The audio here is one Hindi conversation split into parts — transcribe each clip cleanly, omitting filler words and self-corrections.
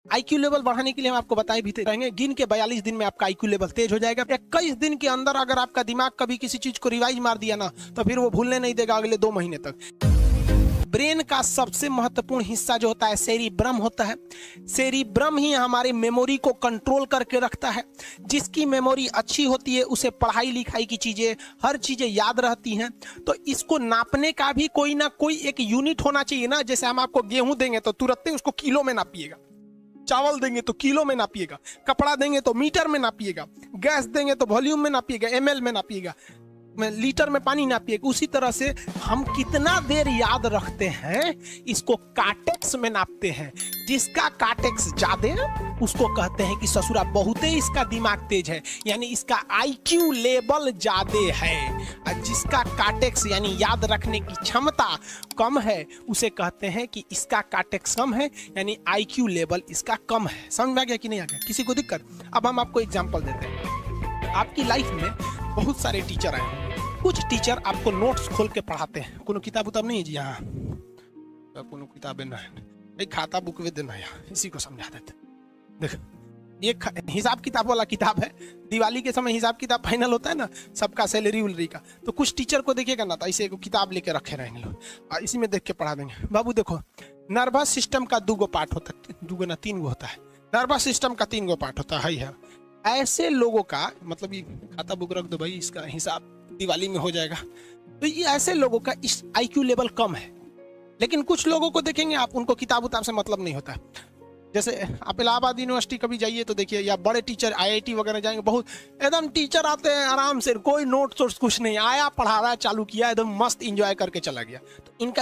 आईक्यू लेवल बढ़ाने के लिए हम आपको बताए भी रहेंगे, गिन के 42 दिन में आपका आईक्यू लेवल तेज हो जाएगा। 21 दिन के अंदर अगर आपका दिमाग कभी किसी चीज को रिवाइज मार दिया ना, तो फिर वो भूलने नहीं देगा अगले 2 महीने तक। ब्रेन का सबसे महत्वपूर्ण हिस्सा जो होता है सेरिब्रम होता है। सेरिब्रम ही हमारी मेमोरी को कंट्रोल करके रखता है। जिसकी मेमोरी अच्छी होती है उसे पढ़ाई लिखाई की चीजें, हर चीजें याद रहती हैं। तो इसको नापने का भी कोई ना कोई एक यूनिट होना चाहिए ना। जैसे हम आपको गेहूं देंगे तो तुरंत उसको किलो में नापिएगा, चावल देंगे तो किलो में नापिएगा, कपड़ा देंगे तो मीटर में नापिएगा, गैस देंगे तो वॉल्यूम में नापिएगा, एमएल में नापिएगा, लीटर में पानी नापिएगा। उसी तरह से हम कितना देर याद रखते हैं इसको काटेक्स में नापते हैं। जिसका काटेक्स ज्यादा उसको कहते हैं कि ससुरा बहुत ही इसका दिमाग तेज है, यानी इसका आईक्यू लेवल ज्यादा है। और जिसका काटेक्स यानी याद रखने की क्षमता कम है उसे कहते हैं कि इसका काटेक्स कम है, यानी आईक्यू लेवल इसका कम है। समझ में आ गया कि नहीं आ गया? किसी को दिक्कत? अब हम आपको एग्जांपल देते हैं। आपकी लाइफ में बहुत सारे टीचर आए हैं। कुछ टीचर आपको नोट्स खोल के पढ़ाते हैं। कोनो किताब उताब नहीं है जी? हाँ, कोनो किताबें ना है भाई, खाता बुक वे देना यहाँ, इसी को समझा देते। देख, ये हिसाब किताब वाला किताब है। दिवाली के समय हिसाब किताब फाइनल होता है ना, सबका सैलरी उलरी का। तो कुछ टीचर को देखिएगा ना, तो ऐसे एक किताब लेके रखे रहेंगे लोग और इसी में देख के पढ़ा देंगे। बाबू देखो, नर्वस सिस्टम का 2 पार्ट होता है, 2 ना 3 होता है। नर्वस सिस्टम का 3 पार्ट होता है। ऐसे लोगों का मतलब ये खाता बुक रख दो भाई, इसका हिसाब दिवाली में हो जाएगा। तो ये ऐसे लोगों का इस आईक्यू लेवल कम है। लेकिन कुछ लोगों को देखेंगे आप, उनको किताब उताब से मतलब नहीं होता। जैसे आप इलाहाबाद यूनिवर्सिटी कभी जाइए तो देखिए, या बड़े टीचर आईआईटी वगैरह जाएंगे, बहुत एकदम टीचर आते हैं आराम से, कोई नोट सोर्स कुछ नहीं, आया पढ़ा रहा है, चालू किया, एकदम मस्त एंजॉय करके चला गया। तो इनका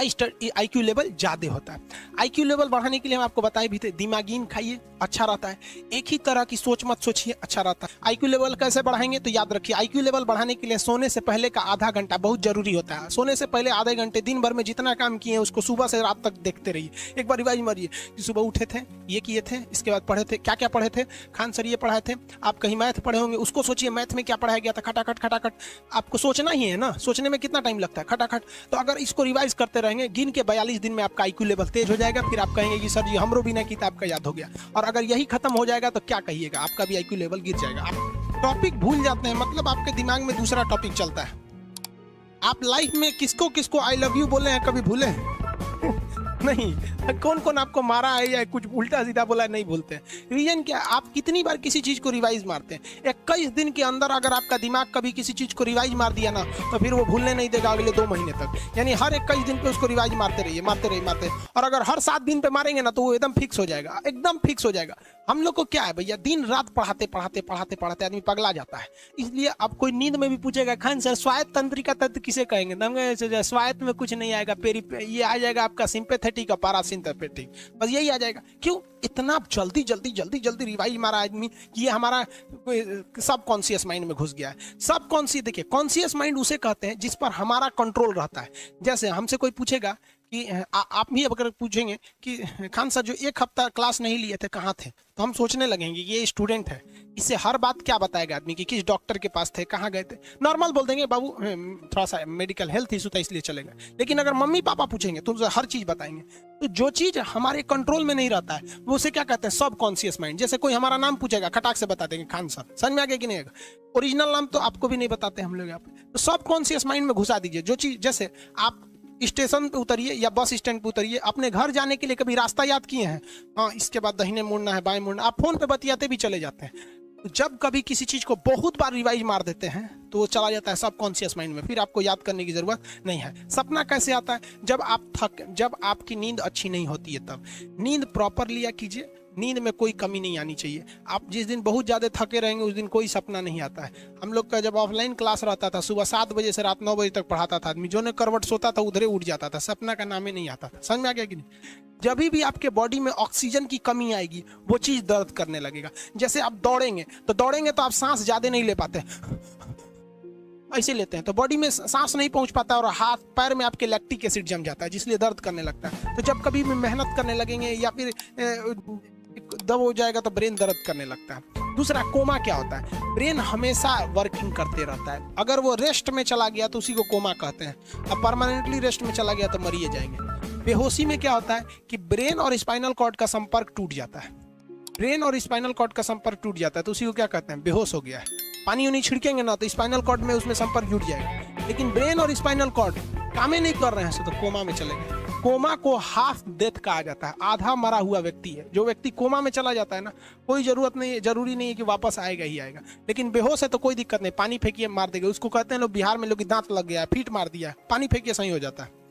आईक्यू लेवल ज्यादा होता है। आईक्यू लेवल बढ़ाने के लिए हम आपको बताए भी थे, दिमागीन खाइए, अच्छा रहता है। एक ही तरह की सोच मत सोचिए, अच्छा रहता है। आईक्यू लेवल कैसे बढ़ाएंगे? तो याद रखिए, आईक्यू लेवल बढ़ाने के लिए सोने से पहले का आधा घंटा बहुत जरूरी होता है। सोने से पहले आधे घंटे दिन भर में जितना काम किए उसको सुबह से रात तक देखते रहिए। एक बार रिवाइज मारिए कि सुबह उठे थे, ये किए थे, इसके बाद पढ़े थे, क्या क्या पढ़े थे, खान सर ये पढ़ाए थे। आप कहीं मैथ पढ़े होंगे, उसको सोचिए मैथ में क्या पढ़ाया गया था, खटाखट खटाखट। आपको सोचना ही है ना, सोचने में कितना टाइम लगता है, खटाखट। तो अगर इसको रिवाइज करते रहेंगे, गिन के 42 दिन में आपका आईक्यू लेवल तेज हो जाएगा। फिर आप कहेंगे कि सर जी हमरो बिना किताब का याद हो गया। और अगर यही खत्म हो जाएगा तो क्या कहिएगा, आपका भी आईक्यू लेवल गिर जाएगा। आप टॉपिक भूल जाते हैं, मतलब आपके दिमाग में दूसरा टॉपिक चलता है। आप लाइफ में किसको किसको आई लव यू बोले हैं, कभी भूले हैं? नहीं। कौन कौन आपको मारा है या कुछ उल्टा सीधा बोला है, नहीं भूलते हैं। रीजन क्या? आप कितनी बार किसी चीज को रिवाइज मारते हैं। 21 दिन के अंदर अगर आपका दिमाग कभी किसी चीज को रिवाइज मार दिया ना, तो फिर वो भूलने नहीं देगा अगले 2 महीने तक। यानी हर 21 दिन पे उसको रिवाइज मारते रहिए, मारते रहिए, मारते। और अगर हर 7 दिन पे मारेंगे ना, तो वो एकदम फिक्स हो जाएगा, एकदम फिक्स हो जाएगा। हम लोग को क्या है भैया, दिन रात पढ़ाते पढ़ाते पढ़ाते पढ़ाते आदमी पगला जाता है। इसलिए अब कोई नींद में भी पूछेगा, खान सर स्वायत्त तंत्रिका तत्व किसे कहेंगे? स्वायत्त में कुछ नहीं आएगा, ये आ जाएगा आपका सिंपैथेटिक और पैरासिम्पैथेटिक, बस यही आ जाएगा। क्यों इतना जल्दी जल्दी जल्दी जल्दी रिवाइज मारा आदमी कि ये हमारा सब कॉन्शियस माइंड में घुस गया है। सब कॉन्शियस, देखिए कॉन्शियस माइंड उसे कहते हैं जिस पर हमारा कंट्रोल रहता है। जैसे हमसे कोई पूछेगा कि आप भी अगर पूछेंगे कि खान सर जो 1 हफ्ता क्लास नहीं लिए थे कहाँ थे, तो हम सोचने लगेंगे ये स्टूडेंट है, इससे हर बात क्या बताएगा आदमी कि किस डॉक्टर के पास थे, कहाँ गए थे। नॉर्मल बोल देंगे बाबू थोड़ा सा मेडिकल हेल्थ इशू था इसलिए चले गए। लेकिन अगर मम्मी पापा पूछेंगे तो उनसे हर चीज बताएंगे। तो जो चीज हमारे कंट्रोल में नहीं रहता है वो उसे क्या कहते हैं, सब कॉन्शियस माइंड। जैसे कोई हमारा नाम पूछेगा, खटाक से बता देंगे खान सर, समझ में आ गया कि नहीं? ओरिजिनल नाम तो आपको भी नहीं बताते हम लोग यहाँ पे। तो सब कॉन्शियस माइंड में घुसा दीजिए। जो चीज, जैसे आप स्टेशन पे उतरिए या बस स्टैंड पे उतरिए, अपने घर जाने के लिए कभी रास्ता याद किए हैं? हाँ, इसके बाद दाहिने मुड़ना है, बाएं मुड़ना। आप फोन पे बतियाते भी चले जाते हैं। जब कभी किसी चीज को बहुत बार रिवाइज मार देते हैं तो वो चला जाता है सब कॉन्शियस माइंड में, फिर आपको याद करने की जरूरत नहीं है। सपना कैसे आता है? जब आपकी नींद अच्छी नहीं होती है तब। नींद प्रॉपर लिया कीजिए, नींद में कोई कमी नहीं आनी चाहिए। आप जिस दिन बहुत ज़्यादा थके रहेंगे उस दिन कोई सपना नहीं आता है। हम लोग का जब ऑफलाइन क्लास रहता था, सुबह 7 बजे से रात 9 बजे तक पढ़ाता था आदमी, जो ने करवट सोता था उधरे उठ जाता था, सपना का नाम ही नहीं आता था। समझ में आ गया कि नहीं? जब भी आपके बॉडी में ऑक्सीजन की कमी आएगी वो चीज़ दर्द करने लगेगा। जैसे आप दौड़ेंगे तो आप सांस ज़्यादा नहीं ले पाते, ऐसे लेते हैं तो बॉडी में सांस नहीं पहुंच पाता और हाथ पैर में आपके लैक्टिक एसिड जम जाता है, जिसलिए दर्द करने लगता है। तो जब कभी भी मेहनत करने लगेंगे या फिर दब हो जाएगा तो ब्रेन दर्द करने लगता है। दूसरा, कोमा क्या होता है? ब्रेन हमेशा वर्किंग करते रहता है। अगर वो रेस्ट में चला गया तो उसी को कोमा कहते हैं। अब परमानेंटली रेस्ट में चला गया तो मरिए जाएंगे। बेहोशी में क्या होता है कि ब्रेन और स्पाइनल कॉर्ड का संपर्क टूट जाता है। ब्रेन और स्पाइनल कॉर्ड का संपर्क टूट जाता है तो उसी को क्या कहते हैं, बेहोश हो गया है। पानी उन्हीं छिड़केंगे ना तो स्पाइनल कॉर्ड में उसमें संपर्क जुट जाएगा, लेकिन ब्रेन और स्पाइनल कॉर्ड काम ही नहीं कर रहे हैं तो कोमा में चले गए। कोमा को हाफ डेथ कहा जाता है, आधा मरा हुआ व्यक्ति है। जो व्यक्ति कोमा में चला जाता है ना, कोई जरूरी नहीं है कि वापस आएगा ही आएगा, लेकिन बेहोश है तो कोई दिक्कत नहीं, पानी फेंकिए मार देगा। उसको कहते हैं लोग बिहार में, लोग दांत लग गया, फीट मार दिया, पानी फेंकिए सही हो जाता है।